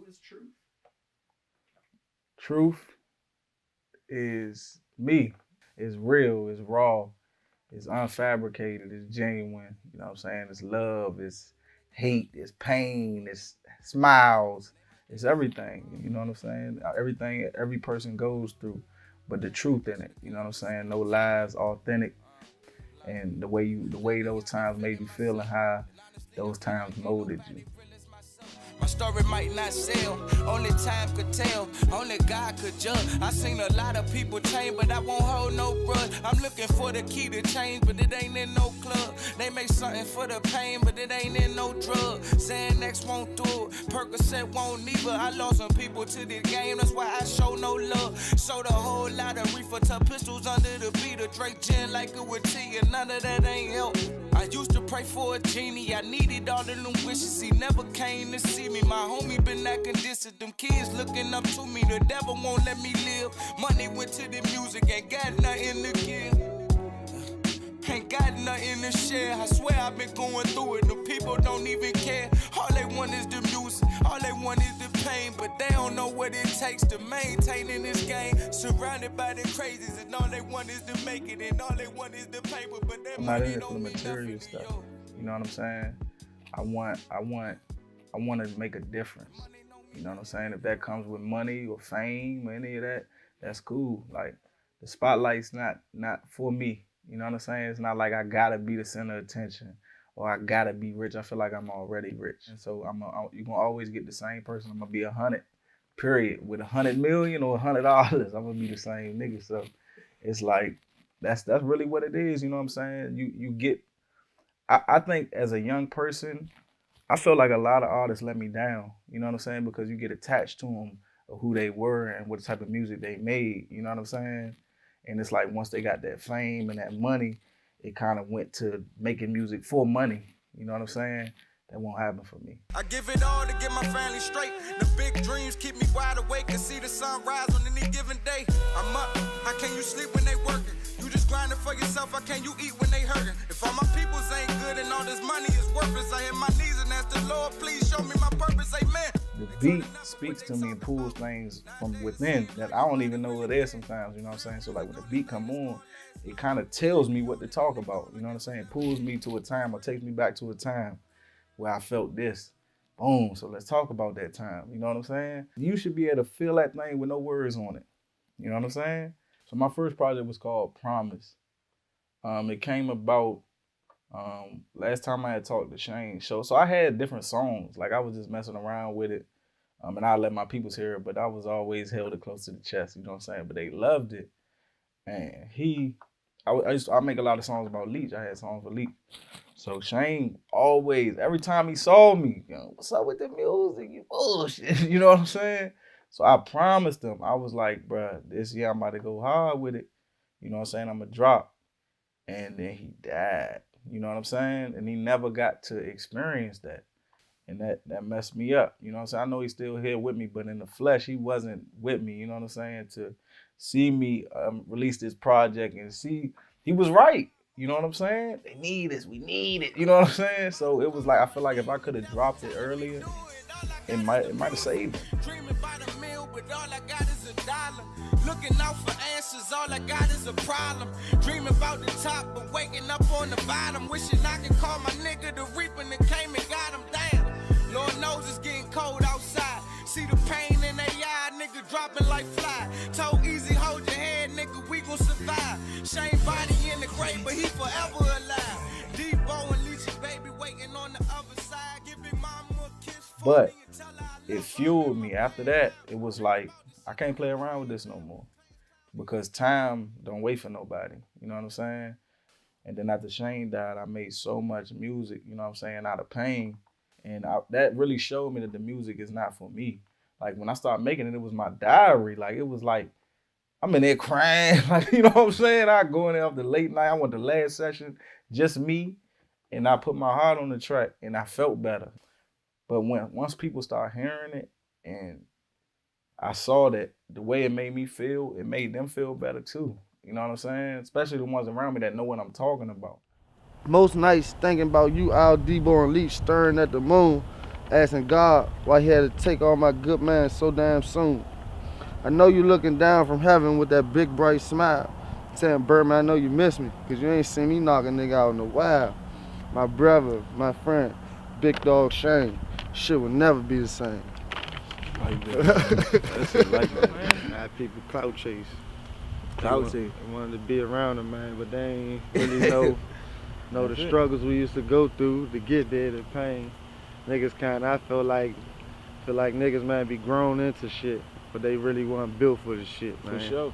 is truth? Truth is me. It's real, it's raw, it's unfabricated, it's genuine. You know what I'm saying? It's love, it's hate, it's pain, it's smiles, it's everything. You know what I'm saying? Everything every person goes through, but the truth in it. You know what I'm saying? No lies, authentic, and the way those times made you feel and how those times molded you. My story might not sell, only time could tell, only God could judge. I seen a lot of people change, but I won't hold no grudge. I'm looking for the key to change, but it ain't in no club. They make something for the pain, but it ain't in no drug. Xanax won't do it, Percocet won't neither. I lost some people to this game, that's why I show no love. Sold a whole lot of reefer, took pistols under the beater. Drake gin like it was tea, and none of that ain't help. I used to pray for a genie, I needed all of them wishes. He never came to see me. My homie been acting distant, them kids looking up to me. The devil won't let me live. Money went to the music, ain't got nothing to give. Ain't got nothing to share. I swear I've been going through it. The people don't even care. All they want is the music. All they want is the pain. But they don't know what it takes to maintain in this game. Surrounded by the crazies, and all they want is to make it. And all they want is the paper. But that I'm not in money it for the don't mean material nothing to stuff. you. You know what I'm saying? I want to make a difference. You know what I'm saying? If that comes with money or fame or any of that, that's cool. Like the spotlight's not for me. You know what I'm saying? It's not like I gotta be the center of attention or I gotta be rich. I feel like I'm already rich, and so you're gonna always get the same person. I'm gonna be 100, period. With 100 million or $100, I'm gonna be the same nigga. So it's like that's really what it is. You know what I'm saying? You get. I think as a young person, I feel like a lot of artists let me down. You know what I'm saying? Because you get attached to them of who they were and what type of music they made. You know what I'm saying? And it's like once they got that fame and that money, it kind of went to making music for money. You know what I'm saying? That won't happen for me. I give it all to get my family straight. The big dreams keep me wide awake and see the sun rise on any given day. I'm up. How can you sleep when they working? You just grinding for yourself. How can you eat when they hurting? If all my peoples ain't good and all this money is worthless, I hit my knees and ask the Lord, please show me my purpose. Amen. The beat speaks to me and pulls things from within that I don't even know what it is sometimes. You know what I'm saying? So like when the beat come on, it kind of tells me what to talk about. You know what I'm saying? It pulls me to a time or takes me back to a time where I felt this. Boom. So let's talk about that time. You know what I'm saying? You should be able to feel that thing with no words on it. You know what I'm saying? So my first project was called Promise. It came about last time I had talked to Shayne. So I had different songs. Like I was just messing around with it. And I let my peoples hear it, but I was always held it close to the chest, you know what I'm saying? But they loved it. And I make a lot of songs about Leach. I had songs for Leach. So Shayne always, every time he saw me, you know, what's up with the music? You bullshit. You know what I'm saying? So I promised him, I was like, bruh, this year I'm about to go hard with it. You know what I'm saying? I'm going to drop. And then he died. You know what I'm saying? And he never got to experience that. And that messed me up. You know what I'm saying? I know he's still here with me, but in the flesh, he wasn't with me. You know what I'm saying? To see me release this project and see, he was right. You know what I'm saying? They need this. We need it. You know what I'm saying? So it was like, I feel like if I could have dropped it earlier, it might have saved him. Dreaming about a meal, but all I got is $1. Looking out for answers, all I got is a problem. Dreaming about the top, but waking up on the bottom. Wishing I could call my nigga the reaper and came and got him down. Lord knows it's getting cold outside. See the pain in their eye, nigga dropping like fly. Told Easy, hold your head, nigga, we gon' survive. Shayne body in the grave, but he forever alive. Debo and Leach, baby, waiting on the other side. Give Big Mama a kiss for But me and tell her I it love fueled me. After that, it was like, I can't play around with this no more. Because time don't wait for nobody. You know what I'm saying? And then after Shayne died, I made so much music, you know what I'm saying, out of pain. And that really showed me that the music is not for me. Like when I started making it, it was my diary. Like it was like, I'm in there crying. Like, you know what I'm saying? I go in there after late night. I went to last session, just me. And I put my heart on the track and I felt better. But once people start hearing it and I saw that the way it made me feel, it made them feel better too. You know what I'm saying? Especially the ones around me that know what I'm talking about. Most nights thinking about you, Al, Debo, and Leach staring at the moon. asking God why he had to take all my good man so damn soon. I know you looking down from heaven with that big bright smile, saying, Birdman, I know you miss me, cause you ain't seen me knock a nigga out in a while. My brother, my friend, big dog Shayne, shit will never be the same. That shit like that, man. Nah, people clout chase. Clout chase. They wanted to be around them, man, but they ain't really know the struggles we used to go through to get there, the pain. Niggas kinda, I feel like niggas, man, be grown into shit, but they really weren't built for the shit, man. For sure.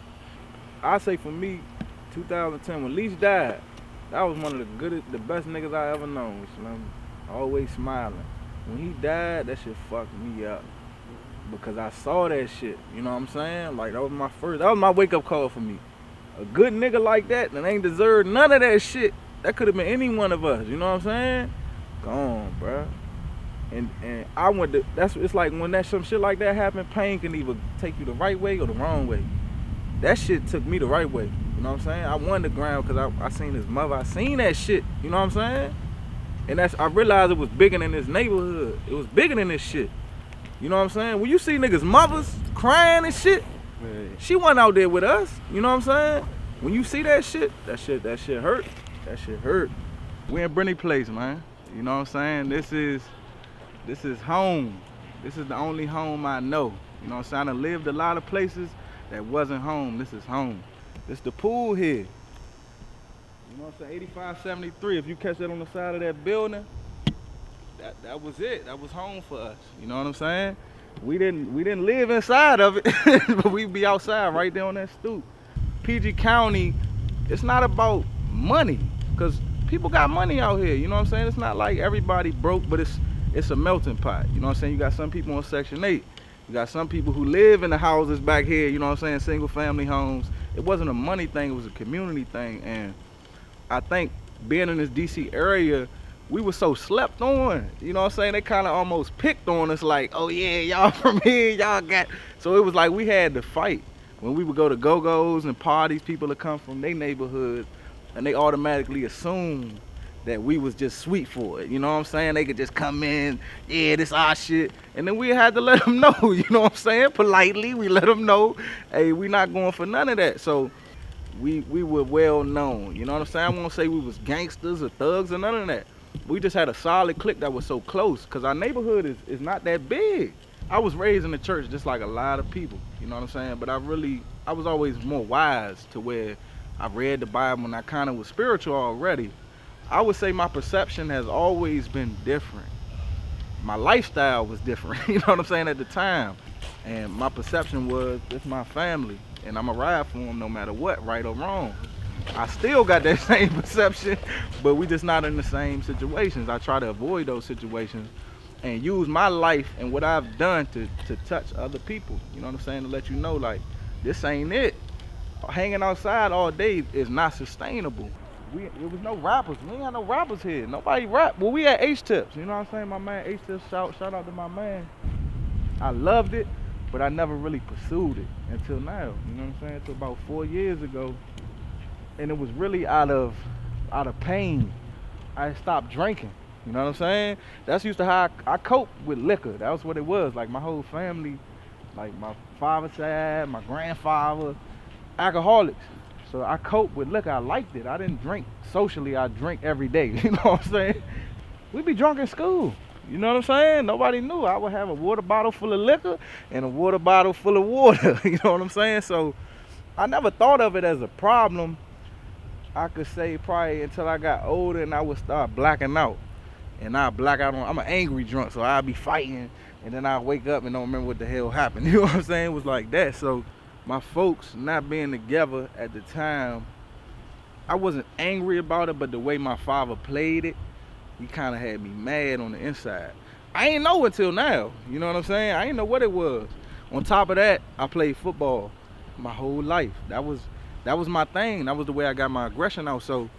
I say for me, 2010 when Leach died, that was one of the best niggas I ever known. Always smiling. When he died, that shit fucked me up because I saw that shit. You know what I'm saying? Like that was my wake up call for me. A good nigga like that ain't deserved none of that shit. That could have been any one of us. You know what I'm saying? Gone, bruh. And I went to, it's like when some shit like that happen, pain can either take you the right way or the wrong way. That shit took me the right way. You know what I'm saying? I won the ground because I seen his mother. I seen that shit. You know what I'm saying? And I realized it was bigger than this neighborhood. It was bigger than this shit. You know what I'm saying? When you see niggas' mothers crying and shit, she wasn't out there with us. You know what I'm saying? When you see that shit hurt. That shit hurt. We in Brittany Place, man. You know what I'm saying? This is home. This is the only home I know. You know what I'm saying? I done lived a lot of places that wasn't home. This is home. This the pool here. You know what I'm saying? 8573. If you catch that on the side of that building, that was it. That was home for us. You know what I'm saying? We didn't live inside of it, but we'd be outside right there on that stoop. PG County, it's not about money, because people got money out here. You know what I'm saying? It's not like everybody broke, but it's a melting pot. You know what I'm saying? You got some people on Section 8. You got some people who live in the houses back here, you know what I'm saying, single family homes. It wasn't a money thing, it was a community thing. And I think being in this DC area, we were so slept on. You know what I'm saying? They kind of almost picked on us like, oh yeah, y'all from here, y'all got. So it was like we had to fight. When we would go to go-go's and parties, people would come from their neighborhood and they automatically assume that we was just sweet for it. You know what I'm saying? They could just come in, yeah, this our shit. And then we had to let them know, you know what I'm saying? Politely, we let them know, hey, we not going for none of that. So we were well known. You know what I'm saying? I won't say we was gangsters or thugs or none of that. We just had a solid clique that was so close because our neighborhood is not that big. I was raised in the church just like a lot of people, you know what I'm saying? But I was always more wise to where I read the Bible and I kind of was spiritual already. I would say my perception has always been different. My lifestyle was different, you know what I'm saying, at the time. And my perception was, it's my family, and I'm going to ride for them no matter what, right or wrong. I still got that same perception, but we just not in the same situations. I try to avoid those situations and use my life and what I've done to touch other people, you know what I'm saying, to let you know, like, this ain't it. Hanging outside all day is not sustainable. It was no rappers. We ain't had no rappers here. Nobody rap. Well, we had H-Tips. You know what I'm saying? My man H-Tips, shout out to my man. I loved it, but I never really pursued it until now. You know what I'm saying? Until about 4 years ago. And it was really out of pain. I stopped drinking. You know what I'm saying? That's used to how I coped with liquor. That was what it was. Like my whole family, like my father's side, my grandfather, alcoholics. So I coped with liquor. I liked it. I didn't drink socially. I drink every day. You know what I'm saying? We'd be drunk in school. You know what I'm saying? Nobody knew. I would have a water bottle full of liquor and a water bottle full of water. You know what I'm saying? So I never thought of it as a problem. I could say probably until I got older and I would start blacking out. And I black out I'm an angry drunk, so I'd be fighting and then I'd wake up and don't remember what the hell happened. You know what I'm saying? It was like that. So my folks not being together at the time, I wasn't angry about it, but the way my father played it, he kind of had me mad on the inside. I ain't know until now, you know what I'm saying? I ain't know what it was. On top of that, I played football my whole life. That was my thing. That was the way I got my aggression out. So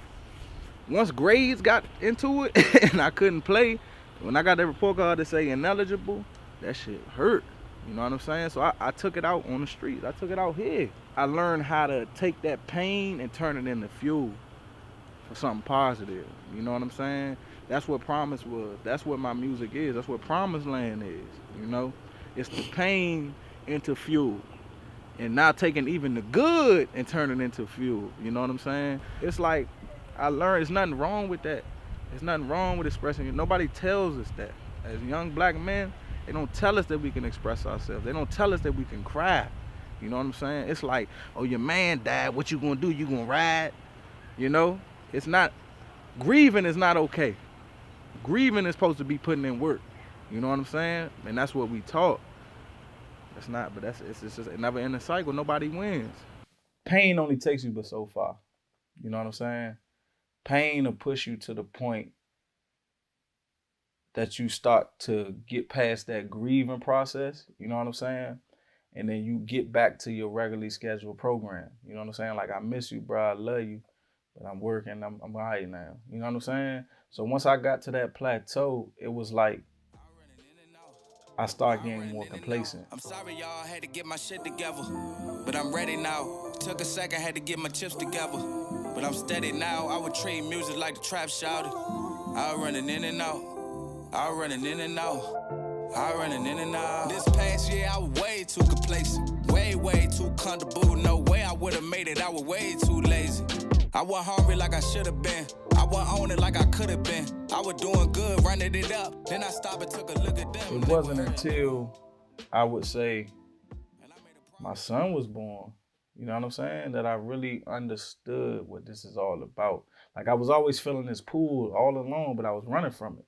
once grades got into it and I couldn't play, when I got that report card to say ineligible, that shit hurt. You know what I'm saying? So I took it out on the streets. I took it out here. I learned how to take that pain and turn it into fuel for something positive. You know what I'm saying? That's what Promise was. That's what my music is. That's what Promised Land is, you know? It's the pain into fuel. And now taking even the good and turning it into fuel. You know what I'm saying? It's like I learned there's nothing wrong with that. There's nothing wrong with expressing it. Nobody tells us that. As young black men, they don't tell us that we can express ourselves. They don't tell us that we can cry. You know what I'm saying? It's like, oh, your man died. What you gonna do? You gonna ride? You know? It's not, grieving is not okay. Grieving is supposed to be putting in work. You know what I'm saying? And that's what we taught. It's not, but it's just a never ending cycle. Nobody wins. Pain only takes you but so far. You know what I'm saying? Pain will push you to the point that you start to get past that grieving process. You know what I'm saying? And then you get back to your regularly scheduled program. You know what I'm saying? Like, I miss you, bro. I love you, but I'm working. I'm all right now. You know what I'm saying? So once I got to that plateau, it was like I started getting more complacent. I'm sorry, y'all, had to get my shit together, but I'm ready now. Took a second, had to get my chips together, but I'm steady now. I would treat music like the trap shouted. I running in and out. I running in and out. I running in and out. This past year, I was way too complacent. Way too comfortable. No way I would've made it. I was way too lazy. I wasn't hungry like I should've been. I wasn't on it like I could've been. I was doing good, running it up. Then I stopped and took a look at them. It wasn't until, I would say, my son was born, you know what I'm saying, that I really understood what this is all about. Like, I was always feeling this pull all along, but I was running from it.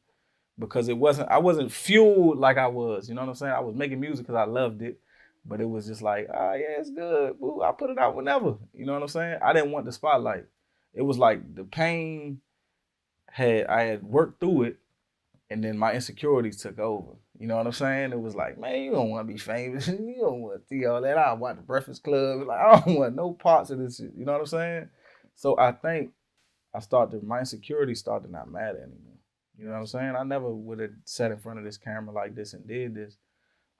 Because I wasn't fueled like I was, you know what I'm saying? I was making music because I loved it, but it was just like, yeah, it's good. Boo, I put it out whenever, you know what I'm saying? I didn't want the spotlight. It was like the pain I had worked through it, and then my insecurities took over. You know what I'm saying? It was like, man, you don't want to be famous. You don't want to see all that. I watch the Breakfast Club. Like, I don't want no parts of this shit. You know what I'm saying? So I think my insecurities started to not matter anymore. You know what I'm saying? I never would have sat in front of this camera like this and did this.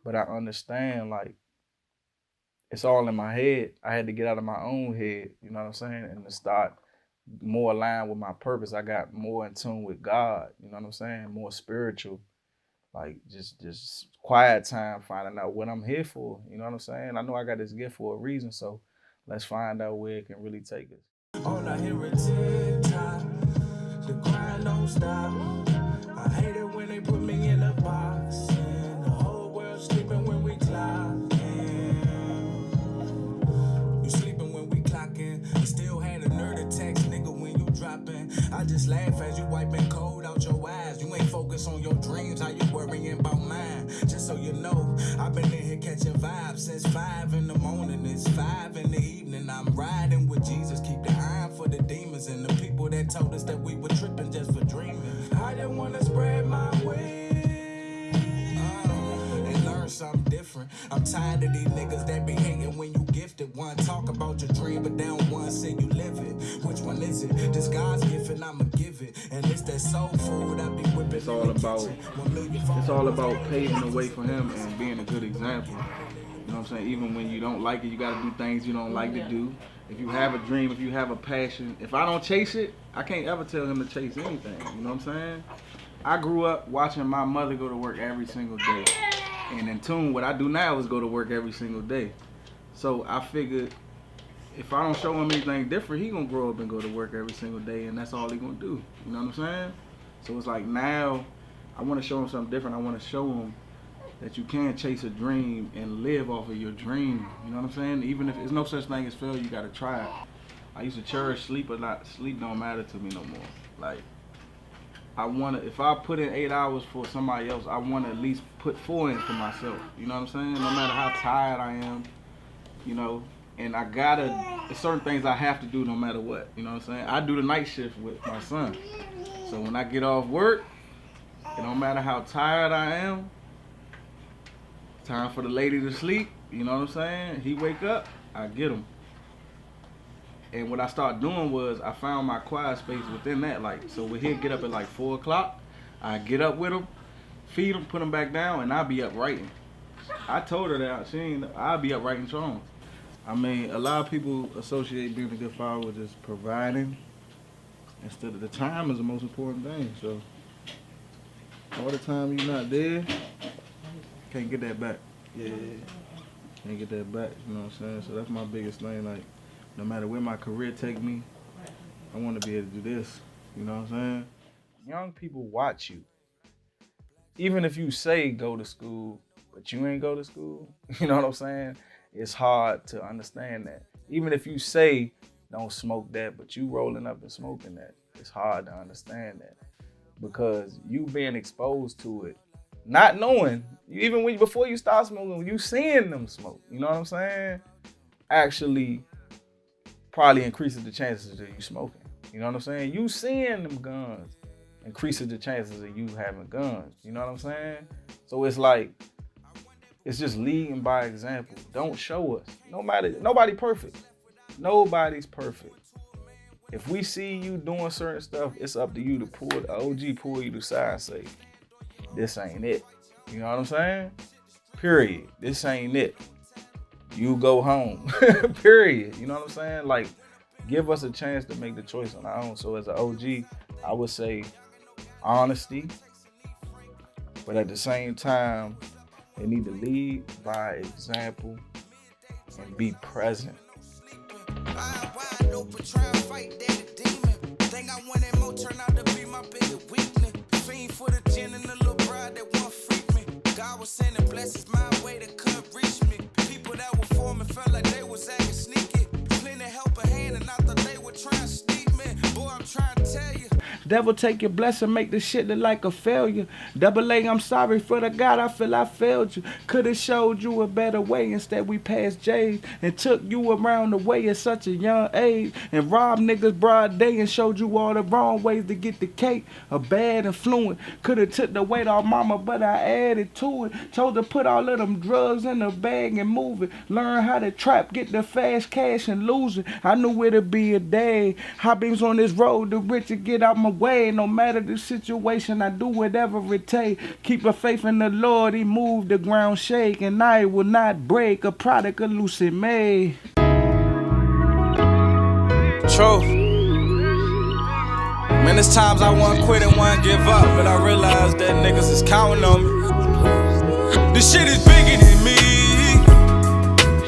But I understand, like, it's all in my head. I had to get out of my own head, you know what I'm saying? And to start more aligned with my purpose. I got more in tune with God, you know what I'm saying? More spiritual, like just quiet time, finding out what I'm here for, you know what I'm saying? I know I got this gift for a reason, so let's find out where it can really take us. All I hear is tick-tock, the grind don't stop. I hate it when they put me in a box, and the whole world sleeping when we clock in. You sleeping when we clock in. You still had a nerd attacks, nigga, when you dropping. I just laugh as you wiping cold out your eyes. You ain't focused on your dreams, how you worrying about mine. Just so you know, I've been in here catching vibes since 5 in the morning. It's 5 in the evening. I'm riding with Jesus, keep the eye for the demons and the people that told us that we were tripping just for dreaming. I didn't want to spread my wings and learn something different. I'm tired of these niggas that be hating when you gifted. One talk about your dream, but they don't want to see you live it. Which one is it? This God's gift and I'ma give it. And it's that soul food I be whipping. It's all about paving the way for him and being a good example. You know what I'm saying? Even when you don't like it, you gotta do things you don't like to do. If you have a dream, if you have a passion, if I don't chase it, I can't ever tell him to chase anything. You know what I'm saying? I grew up watching my mother go to work every single day. And in tune, what I do now is go to work every single day. So I figured if I don't show him anything different, he gonna grow up and go to work every single day, and that's all he gonna do. You know what I'm saying? So it's like now I wanna show him something different. I wanna show him that you can chase a dream and live off of your dream. You know what I'm saying? Even if there's no such thing as failure, you gotta try it. I used to cherish sleep a lot. Sleep don't matter to me no more. Like, if I put in 8 hours for somebody else, I wanna at least put 4 in for myself. You know what I'm saying? No matter how tired I am, you know, and there's certain things I have to do no matter what. You know what I'm saying? I do the night shift with my son. So when I get off work, it don't matter how tired I am, time for the lady to sleep, you know what I'm saying? He wake up, I get him. And what I started doing was I found my quiet space within that. Like, so when he'd get up at like 4 o'clock, I get up with him, feed him, put him back down, and I'll be up writing. I told her that I'll be up writing songs. I mean, a lot of people associate being a good father with just providing instead of the time is the most important thing. So all the time you not there, can't get that back. Yeah. Can't get that back, you know what I'm saying? So that's my biggest thing. Like, no matter where my career take me, I want to be able to do this. You know what I'm saying? Young people watch you. Even if you say go to school, but you ain't go to school, you know what I'm saying? It's hard to understand that. Even if you say don't smoke that, but you rolling up and smoking that, it's hard to understand that. Because you being exposed to it, not knowing, even when before you start smoking, you seeing them smoke, you know what I'm saying? Actually probably increases the chances of you smoking. You know what I'm saying? You seeing them guns increases the chances of you having guns. You know what I'm saying? So it's like, it's just leading by example. Don't show us. Nobody perfect. Nobody's perfect. If we see you doing certain stuff, it's up to you to pull the OG, pull you to the side and say, this ain't it. You know what I'm saying? Period. This ain't it. You go home. Period. You know what I'm saying? Like, give us a chance to make the choice on our own. So as an OG, I would say honesty, but at the same time, they need to lead by example and be present. God was sending blessings my way that couldn't reach me. People that were for me felt like they was acting sneaky. Plenty help a hand and I thought they were trying to sneak me. Boy, I'm trying to tell you. Devil take your blessing, make the shit look like a failure. Double A, I'm sorry for the God, I feel I failed you. Could've showed you a better way, instead we passed J's and took you around the way at such a young age. And robbed niggas broad day and showed you all the wrong ways to get the cake. A bad influence, could've took the weight off mama, but I added to it. Told her put all of them drugs in the bag and move it. Learn how to trap, get the fast cash and lose it. I knew it'd be a day. High beams on this road, the rich to get out my way. No matter the situation, I do whatever it takes. Keep a faith in the Lord, he moved the ground shake, and I will not break. A product of Lucy May. True. Man, there's times I want to quit and want to give up, but I realize that niggas is counting on me. This shit is bigger than me.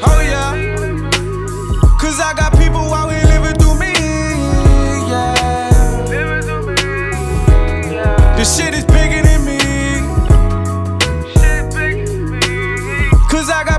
Oh yeah. Cause I got people out here living through me. This shit is bigger than me. Cause I got